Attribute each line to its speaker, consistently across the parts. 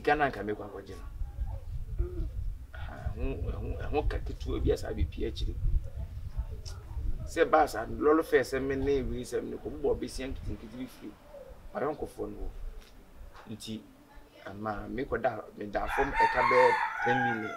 Speaker 1: sika na nka mekwa kwaje no ho kaketu obi asa be pia chiri se basa lolo fe se me na wi se me ko bo be sian kitikiti bi free ayon ko fo no nti ama me ko da me da fom e ka be 10 million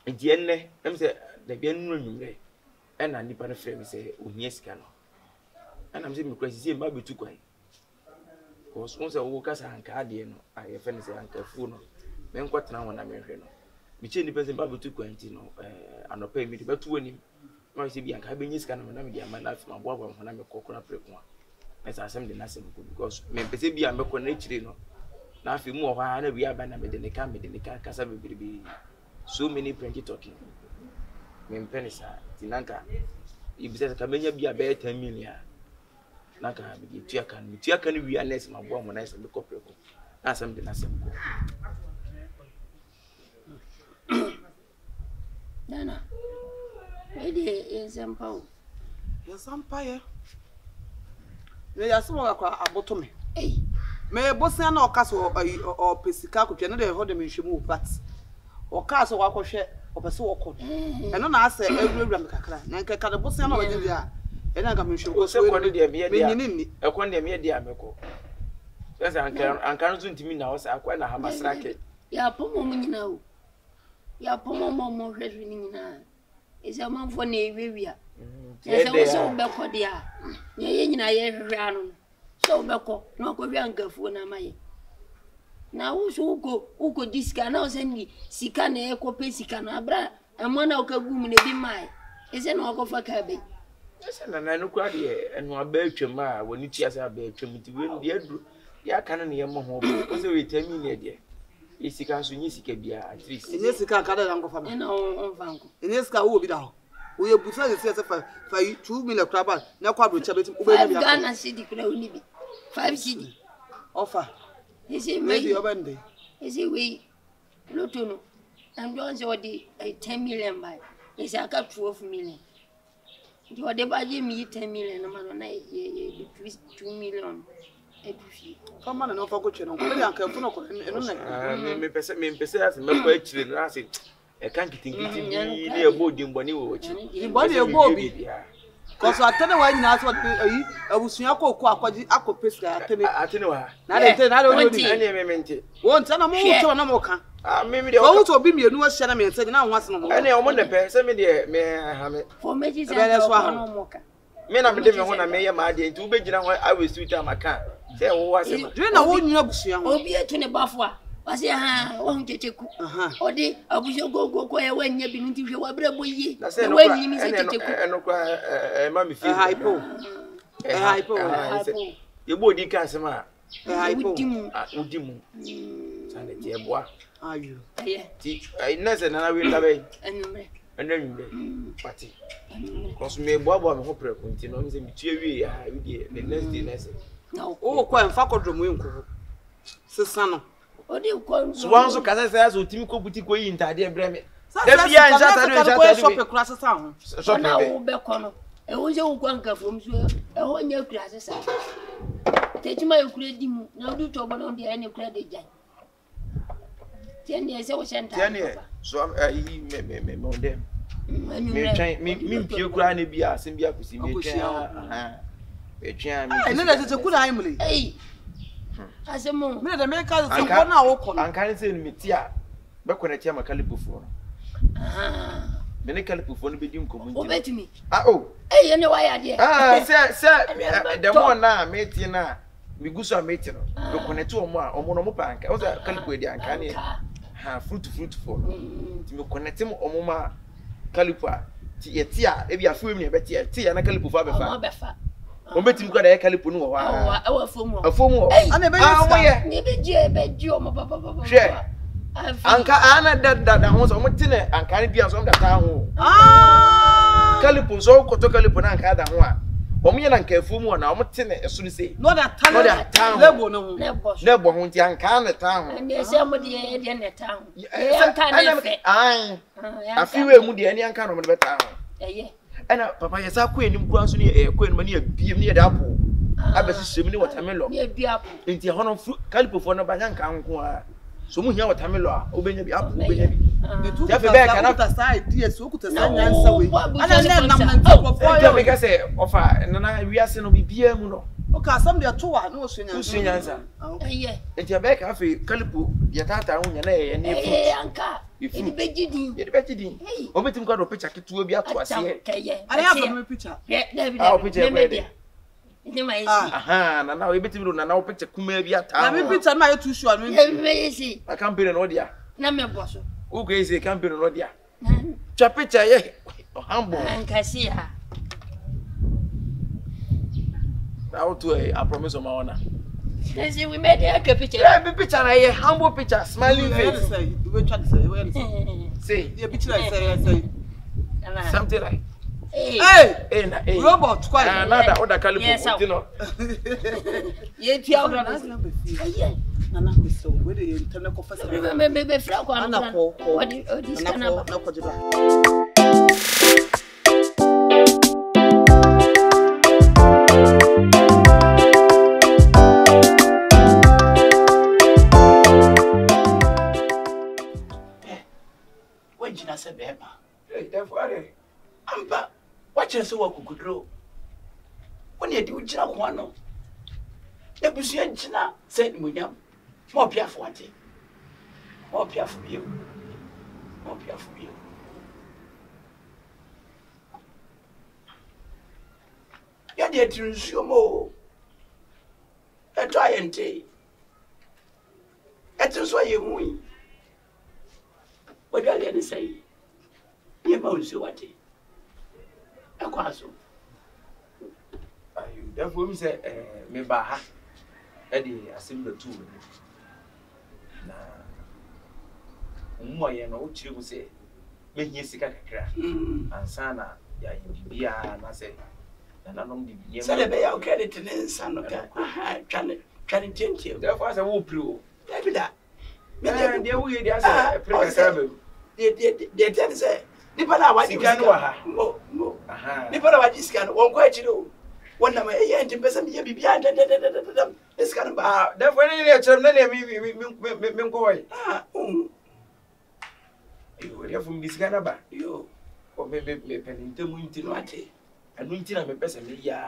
Speaker 1: nti enne em se da bia nnu nwumre e na nipa no frɛ me se ohia sika no ana me se me kwasi mba betu kwan ko so se wo kasa anka ade no aye fe ne se anka fu no me nkotena ho na me hwe no me che nipa se mba betu kwan nti no anopa mi de betu ani ma se bi anka be nyi sika no na me de ama life ma boabo ho na me kokora preko a esa asem de na asem ko because me pese bi am ko na chire no na afi mu ho ha na bi aba na me de ne ka kasa bebirbi so many plenty talking me penisa tinanka ibisa ka menya bi aba 10 million naka bi tuaka no wi anes ma boabo na esa me ko preko na asem de na asem ko
Speaker 2: Nana ede example
Speaker 3: ye me ya so akwa aboto me me bosia na okaso o pesika kotwe ne de ho de me hwemu but okaso wakwohwe opese wokọ eno na ase ewurawura me kakra na nkeka de bosia na wagye dia ena ga me hwemu ko
Speaker 1: so ko de me dia e ko de me dia me ko so anka no ntimi na wo sa akwa na hamasrake
Speaker 2: ya pomo nyina o ya pomo mo hwehwe ni nyina ese manfo na ewewia ese so beko dia ye nyina ye hwehwe anu so beko na ko wi angafu na maye na wo so uko diska na o sendi sika na e ko pe sika na abra amana o ka gum ne bi mai ese na o ko fa ka be
Speaker 1: ese na no kwa de eno aba atwam a woni tiase aba atwam ti we ndi adru ya kan na ye mo ho bo so we tami ne de isika so nyi sika bia at least
Speaker 3: enye sika ka da ngo fa ma
Speaker 2: na on vanko
Speaker 3: enye sika wo bi da ho wo ye busa se se fa 2 million kraba na kwa bro chabe ube ni
Speaker 2: bia Ghana cedi kura oni bi 5 cedi
Speaker 3: offer
Speaker 2: ese
Speaker 3: maybe obande
Speaker 2: ese we loto no and don say odi 10 million buy ese aka 12 million ndi odi ba je mi 10 million na ma na ye 2 million edufi
Speaker 3: kama na no fa ko twe no ko le anka fu no ko eno na
Speaker 1: me pese as me ko achire no as e kan kitingiti ni e bodi mboni wo chi
Speaker 3: mboni e bobi koso atene wa nyina so ayi abusua ko akwaji akopesa
Speaker 1: atene wa
Speaker 3: na de na de
Speaker 1: oni ani me mente
Speaker 3: won tana mo wuto na mo ka
Speaker 1: me de
Speaker 3: o wuto bi mienu a hye na me nse na ho ase no mo
Speaker 1: ani o mo ne pe se me de me ha me
Speaker 2: for meji se no mo ka
Speaker 1: me na me de me ho na me ye ma de nti u be gina ho awe sweet amaka se wo wa se
Speaker 3: dwe na wo nyina abusua ho
Speaker 2: obi etu ne bafo a wase ha wo checheku odi abusua gogo ye wanya bi nti hwe wabra boye wanyi mi se checheku
Speaker 1: eno kwa ma mi fi
Speaker 3: hypo
Speaker 1: ye bodi ka se ma
Speaker 3: hypo
Speaker 1: udimu sane ti eboa
Speaker 3: ayo
Speaker 1: ti na se na we ndabe enumre pati cause me eboa me ho preko nti no nze mi tue wie ya we die the next day na se
Speaker 3: o ko en fa kodro mu enko sesa no
Speaker 2: odi ko
Speaker 1: so wan so kasa se aso timi ko buti ko yi ntade e bre me da bia nchata
Speaker 3: shop kura sesa ho
Speaker 1: shop
Speaker 2: na wo be ko no e wo je wo kwanka fom so e ho nya kura sesa tejima e kura di mu na odi to bono de ene kura de jan tiene se wo senta
Speaker 1: tiene so me onde me twan me pie kura na bia asem bia kusi me twan betwan me
Speaker 3: ene na tete kuna imle
Speaker 2: asemo
Speaker 3: me de me ka so ko na wo ko
Speaker 1: ankan se ni tia be connect ya makalipufo me ne kalipufo no be dim komunti
Speaker 2: obetumi ene wa ya de
Speaker 1: se de mo na me ti na mi guso ameti no be connect o mo no mo panka o se kalipu di ankan ni fruit for ti me connect mo o mo ma kalipu ti etia e bia fu mi e betia ti ya na kalipu fa be fa o betim kwa da ya kalipu no wa afomu
Speaker 3: ana be yisa
Speaker 2: ni be ji o mo papa
Speaker 1: hwe anka ana da ho so mo tine anka ni bia so mo da ta ho kalipu so koto kalipu na anka da ho a o mo yena anka afomu na o mo tine eso ni sei
Speaker 3: no da ta lebo no
Speaker 1: lebo ho ti anka na ta ho
Speaker 2: ni se mo de ne ta ho anka na fe
Speaker 1: afiwe mu de ni anka no mo de ta ho
Speaker 2: eye
Speaker 1: ana papa yesa ko enim kura so ni ko enim ni abiem ni da apo abesisem ni watermelon
Speaker 2: ye bi apple
Speaker 1: nti hono calipo fo no banya nka nko a so mu hia watermelon a obenya bi apple obenya bi ya fe be kana
Speaker 3: ta sai DS okuta sai nyansa we
Speaker 2: ana
Speaker 3: na nam na nti for
Speaker 1: ya me ka say ofa na wiase no bibia mu no
Speaker 3: okay some dey to wa no so
Speaker 1: nyansa
Speaker 2: eh
Speaker 1: nti ya be ka fe calipo ya tata ho nya na ye ne fu
Speaker 2: anka e be gidin
Speaker 1: ye be gidin obetim kwa do picture ketuo bi ato ase
Speaker 3: ana ya fa me picture
Speaker 1: picture
Speaker 2: media ni ma yesi
Speaker 1: aha na obetim do na picture kuma bi ata
Speaker 3: na me picture na ye too sure no
Speaker 2: yesi
Speaker 1: a campaign no dia
Speaker 2: na me boso
Speaker 1: o go ese campaign no dia twa picture ye humble
Speaker 2: ankasi ha
Speaker 1: how to I promise on my honor.
Speaker 2: See, we made a picture.
Speaker 1: Yeah, be picture na ye humble picture, smiling face.
Speaker 3: We try to say,
Speaker 1: say,
Speaker 3: the picture say
Speaker 1: something like,
Speaker 3: hey, robot, quite
Speaker 1: another other caliber, you know.
Speaker 2: Ye tia
Speaker 3: Nana Christo, where the internet confessor.
Speaker 2: Maybe Franco and what this kind of.
Speaker 4: Ampa, watch us walk good row. When you do Jinaquano, the Bussian China said William, more pier for what? More pier for you. More pier for you. You're dear to resume more. A giant day. That is why you win. What do I say? You must do what? A quasso.
Speaker 1: Therefore, me say, me baha, Eddie, assemble two. Na, umoya no uchiru say, me yesika kakra. Ansana ya bibia na say, na nom di.
Speaker 4: Celebrate your credit in Sanoka. Trying to change you.
Speaker 1: Therefore, as a woo pro.
Speaker 4: Maybe that.
Speaker 1: Me there we dey as a preserve.
Speaker 4: They tell say. Nipa na wadi
Speaker 1: sika
Speaker 4: no aha nipa na wadi sika no won kwa chiri o wonna ma ye ntim pesa me bibia sika no ba
Speaker 1: therefore any lecture na me nko wai yo therefore me sika na ba
Speaker 4: yo
Speaker 1: o me peninte mu nti no ate anu nti na me pesa me ya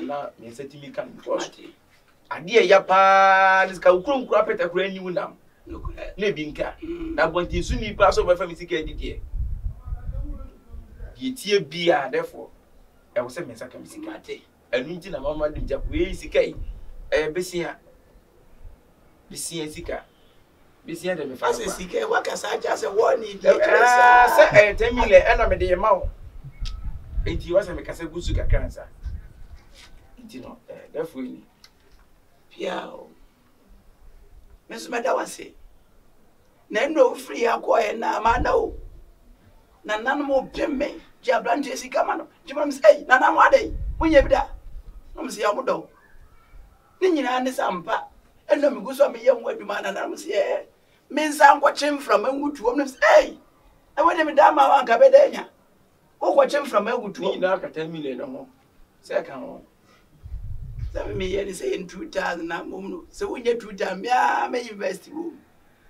Speaker 1: na me setimi kan ate ade ya pa sika ukuru apeta kura anyiwu nam na bi nka na bonti su ni pa so ba fa me sika didie yetie bia therefore e wo se me saka me sika ate anu nti na mama dim ja we sika yi besia sika besia de me fa
Speaker 4: sika wa ka sa ja se wo ni
Speaker 1: se 10 million na me de ma wo enti wa se me ka se gusu kakran sa enti no therefore ni
Speaker 4: pia o me so me da wase na no free akoye na ma na o na nanom obemme ji abrante sika ma no ji mam say na nam ade munye bida nam se ya mudo ni nyina ne sampa eno mi guso me yem aduma na nam se me nsa nkwoche from angutu om nam say na wede me da ma wanka bedanya o kwoche from angutu
Speaker 1: ni na ka 10 million no se ka ho
Speaker 4: se me ye ni say in 2000 na mum no se wonye 2000 me invest wo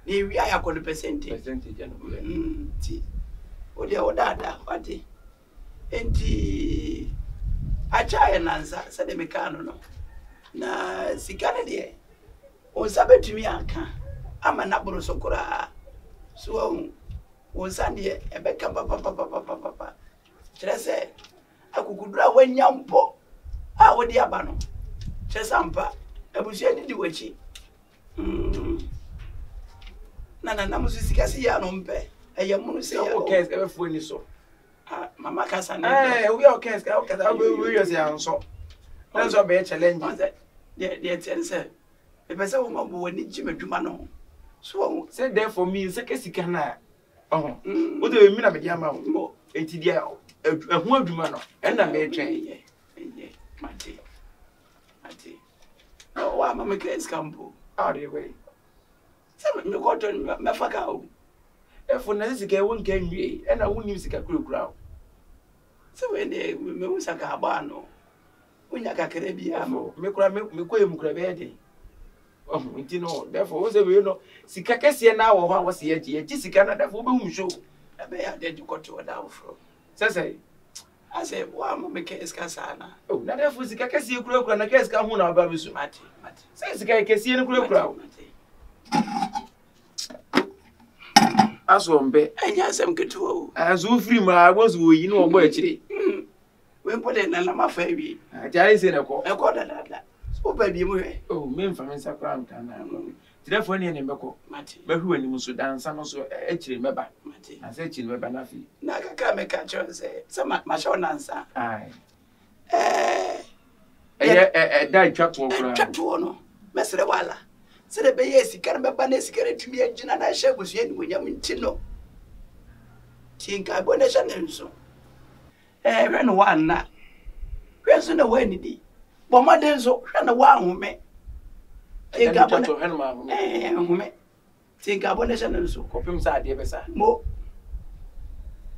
Speaker 4: ni wi aya ko percentage
Speaker 1: no
Speaker 4: ti Odia odada wati enti achaye nansa sade mekano no na sikane de on sabetumi aka ama na boro sokora so on sande ebeka papa trese akukudura wanyampo a wodi aba no tresampa abusia didi wachi na musisika si ya no mpe eye munu se ya
Speaker 1: okay e fu ni so
Speaker 4: mama kasa na
Speaker 1: we okay we use ya so na so be challenge
Speaker 4: de tense e pese wo mabo wani jimadwuma no so
Speaker 1: say there for me se kesika na oh o de mi na me dia ma wo enti dia ehu adwuma no e na me twen mate no wa mama kres kampo are we se me ko to me faka o efo na sika won kan nwie e na woni sika kurakura se we ne me usaka aba no
Speaker 4: unya kakere bia mo
Speaker 1: me kura me ko em kura be de oh nti no therefore wo se we no sika kese na wo ho a wo se ye ji sika na therefore be hu show
Speaker 4: ebe ya de koto da wo fro
Speaker 1: say
Speaker 4: ase wa mo make eska sana
Speaker 1: oh na therefore sika kese kura na kese ka hu na ba be so
Speaker 4: mate
Speaker 1: say sika kese ni kura aso mbe
Speaker 4: anya asem keto
Speaker 1: aso free ma agbozu wo yi no ogbo akire
Speaker 4: we pode na ma fa wi
Speaker 1: ajare se na ko
Speaker 4: da so ba bi mu he
Speaker 1: oh me mfa me sakra nta na ko therefore ne mbeko
Speaker 4: mate
Speaker 1: behu anim so dansa no so akire meba
Speaker 4: mate
Speaker 1: asa akire meba na fi
Speaker 4: na kaka me ka chonse sama ma sho nansa
Speaker 1: ai da twato kura
Speaker 4: twato no mesere wala sede be yesi kan be ba na sikare tumi agina na hye busu eni munyam ntino tinka bonesa nenso hwe no wanna hwe so na wani di bo maden so hwe na wa home tinka bonesa
Speaker 1: hwe no ma home
Speaker 4: home tinka bonesa nenso
Speaker 1: kopim sa ade be sa
Speaker 4: mo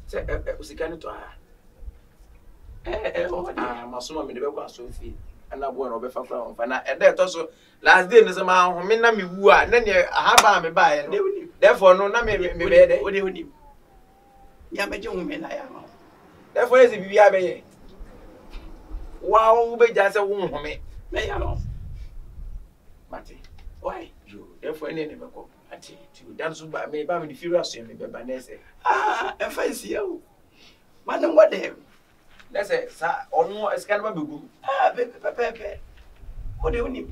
Speaker 1: se usikani to masoma me de be kwa so fi ana bo na obefa kura on fa na ede to so last day no se ma home na me wu a na ne ahaba me ba ye no therefore no na me be de
Speaker 4: odi oni ya meje home na ya ma
Speaker 1: therefore ezi bibia be ye wa wo be ja se wo home
Speaker 4: me ya no
Speaker 1: mate
Speaker 4: why
Speaker 1: you therefore ne be ko ati tu dan so ba me di firu aso me be ba na se
Speaker 4: e fa isi ya o manem wode
Speaker 1: na se sa onu eskan ba begu
Speaker 4: pepe odi oni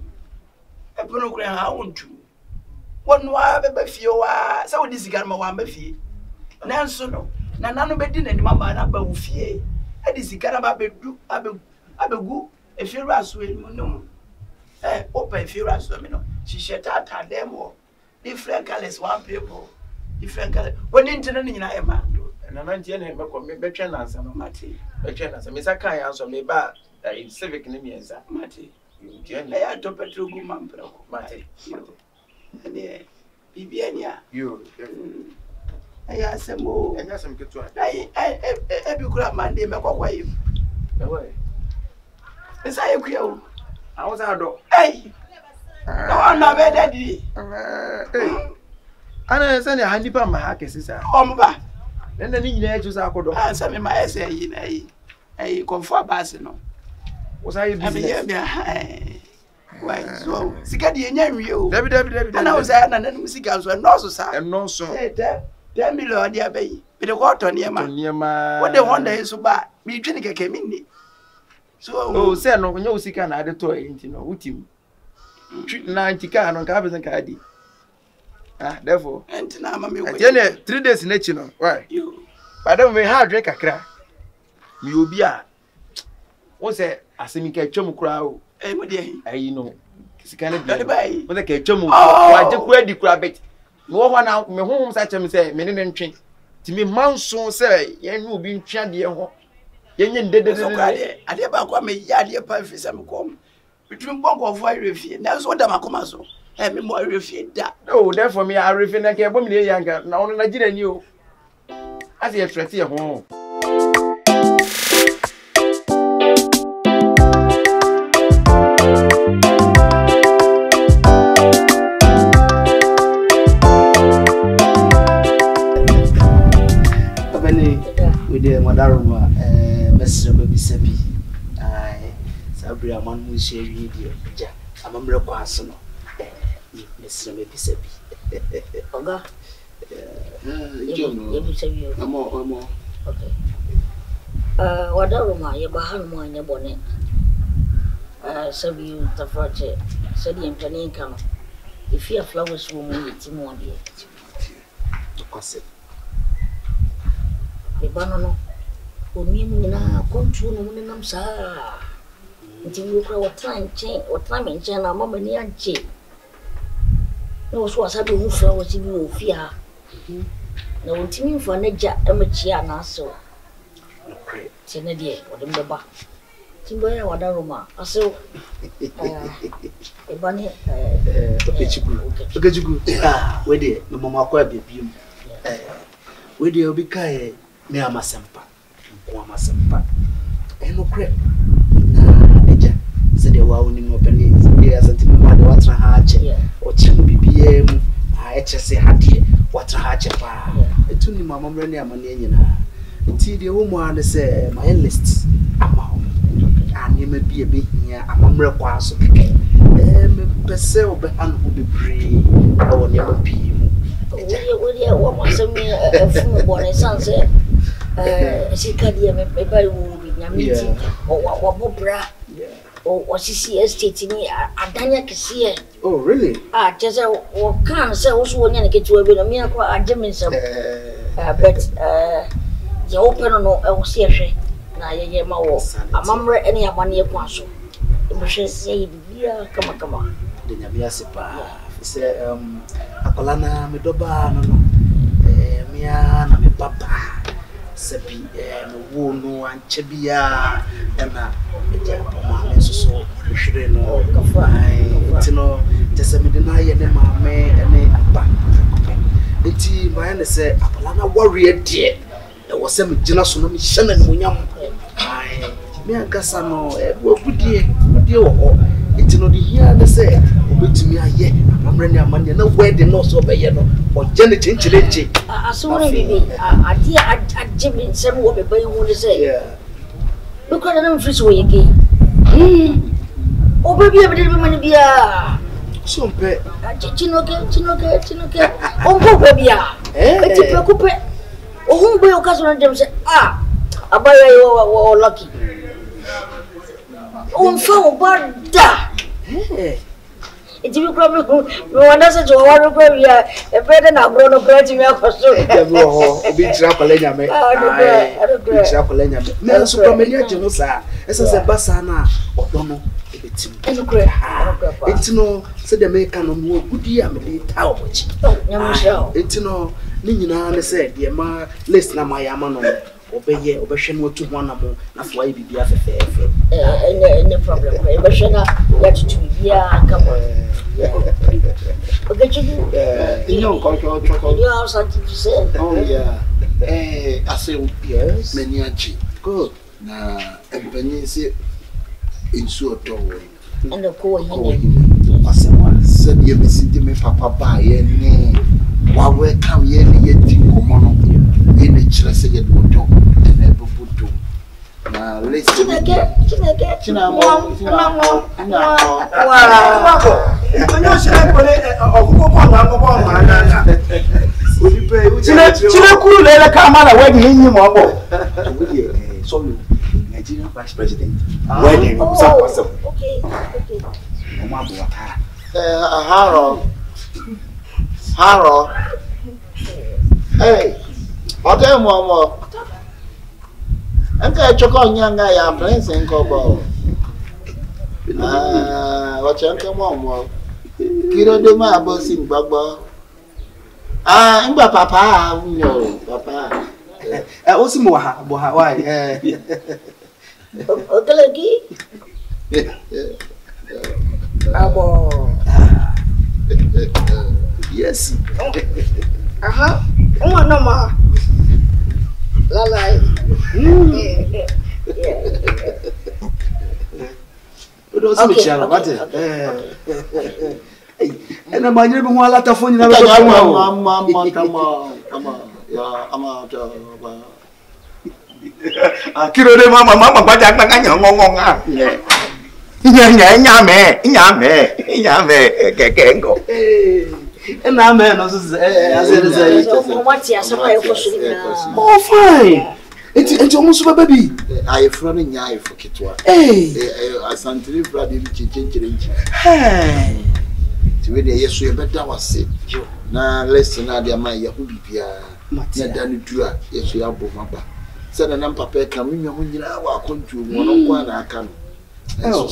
Speaker 4: e pono kure ha ontu wonu a be ba fie wa sa odi sigar ma wa ba fie nanso no na nanu be di na nima ma na ba wo fie edi sigar ba bedu abegu e firu aso enu no open firu aso me no shishe tata demo different colors one people different colors woni ntena ni nyina e ma
Speaker 1: na nantie na me ko me betwe nansa no
Speaker 4: mate
Speaker 1: betwe nansa me sa kan ya so me ba civic ni mienza
Speaker 4: mate
Speaker 1: you
Speaker 4: ya to petrogu mampro
Speaker 1: mate
Speaker 4: ne bibiania
Speaker 1: you
Speaker 4: aya semo
Speaker 1: enya sem ketu
Speaker 4: ai bi kura mande me kokwa yi
Speaker 1: ewe
Speaker 4: esa ye kuya o
Speaker 1: awon sa do
Speaker 4: ai no na be daddy
Speaker 1: ana se ne handipa ma ha kesisa
Speaker 4: omba
Speaker 1: nenda ni nyina eju sa akodo
Speaker 4: sa me ma ese yi na yi ai comfort bus no
Speaker 1: wo sa ye business
Speaker 4: why so sika di enya nwie o
Speaker 1: dabi
Speaker 4: ana wo sa na nanu sika so no so sa
Speaker 1: no so
Speaker 4: 10 million dia bayi be de ko to niema wo de Honda yesu ba mi twini keke minni so
Speaker 1: oh say no nya usika na ade to enti no utim na ntika no ka be ka di therefore
Speaker 4: enti na ma me we
Speaker 1: ene 3 days na chi no why badam me ha drink akra mi obi a wo say asemi ka twam kura o
Speaker 4: mo de
Speaker 1: ayi no sika na
Speaker 4: di bayi
Speaker 1: wo say ka twam wa je kura di kura bet me wo na me honhom sa chem say me ne ntwe ti me manso say ye nu obi ntwa de ho ye nye ndedede
Speaker 4: ade ba kwa me ya de pa fisa me kom bitumi bonko fo arefie na so da makoma so me mo arefie da
Speaker 1: oh therefore me arefie na ke bo me ye yanka na ono na gire ni o ase ye threat ye ho
Speaker 5: de madaroma mesre babisabi ai sabri aman mu shewi die ja amamre kwaso no mesre babisabi
Speaker 2: oga ye bisabi
Speaker 5: amo
Speaker 2: okay wadaroma ye bahan mu anya bone sabi tafrache sadi empani kama if you flowers wo mu yitimu ade
Speaker 5: kwase
Speaker 2: Ibano no onimu na kontu no mun nam sa nti wo kra watran nche na mama ni anche no so asabe hu fra wati bi ofia na wontimi mfa na ja amachia na so tene die wode mbeba timbo ya wadaroma aso ibani
Speaker 5: okechigu wede no mama kwa bebium wede obi kai me amasempa nko amasempa eno kre na eja said they were only no penny as a team of water hatch or chim BBM. I just say had water hatch a bar. It took me mamma money until the woman say my list amount. And you may be a bit near a mamma quas of Pesel behind would be free or never be.
Speaker 2: What was a born son said? She can't hear me by meeting or what bra or she see estate in me. I don't see it.
Speaker 5: Oh, really?
Speaker 2: Just a can't say also when you get to a bit of miracle. I didn't some, but the open or LCA. Now, you my a mamma any 1 year console. The say, come on.
Speaker 5: The Nabiasipa say, Acolana, me doba, no, Mia, me papa, Sepi, no, and Chebia, and a so, we know, Tino, Tessamidina, and the mamma, and a tea, my aunt said, Acolana warrior dear. There was some generous no mission and Munyam. I, me and Cassano, good dear, it's not here, they say, which me I yet, I'm running a money, no wedding, no so by yellow, or Janet Chinchility.
Speaker 2: I saw a dear, I Jim in some way, but you want to say, look at them fish away again. Oh, baby, I didn't want to be a
Speaker 5: so pet.
Speaker 2: Chinoke, oh, baby, it's a coupe. Oh, who will cousin them say, a boy or lucky. Oh, found but da. It's you probably one doesn't know what we are a better now grown up to me for so.
Speaker 5: Big Trapalena, big Trapalena. No, so familiar to know, sir. As I said, Bassana, or Dono, it's no, said the American of more good year, me tower. It's no, Nina said, dear ma, listen, my amano. Obey, obession what to one more. That's why we be a fair.
Speaker 2: No problem. Obession, let to be here. Come on.
Speaker 6: You know, control.
Speaker 2: You have something to say?
Speaker 6: Oh, yeah. I say, yes, many are cheap. Good. Now, everybody say, in so tall.
Speaker 2: And the poor
Speaker 6: said, you be sitting me, Papa, by any. While we come here, yet, in the church, I get water and never put to. Now, listen again. Nigerian Vice President. Wedding.
Speaker 2: Okay.
Speaker 6: Harold. Hey, what time more? I'm going to check on young guy. I'm playing in Cobo. What you come on? Kiro do my boss in Baba. I'm Papa. No, Papa.
Speaker 5: Also, why? Yes.
Speaker 2: Oh, no, ma. Lalai.
Speaker 5: And I'm never one lot of phone.
Speaker 6: Kiro de mama, but I can't go.
Speaker 5: And I'm man, as oh, fine. It's almost a baby.
Speaker 6: I have running yai for Kitwa. I sent to live bloody change.
Speaker 5: Hey,
Speaker 6: to really, yes, we better was sick. Now, listen, I dear my Yahoo Pia, Matia Danny Dua, yes, we are both mapa. Said an unpapa coming when you are welcome to one I can. Oh,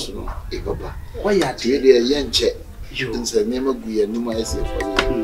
Speaker 6: Baba. Why are you a young check? You didn't say, Nemo, we are no more for you.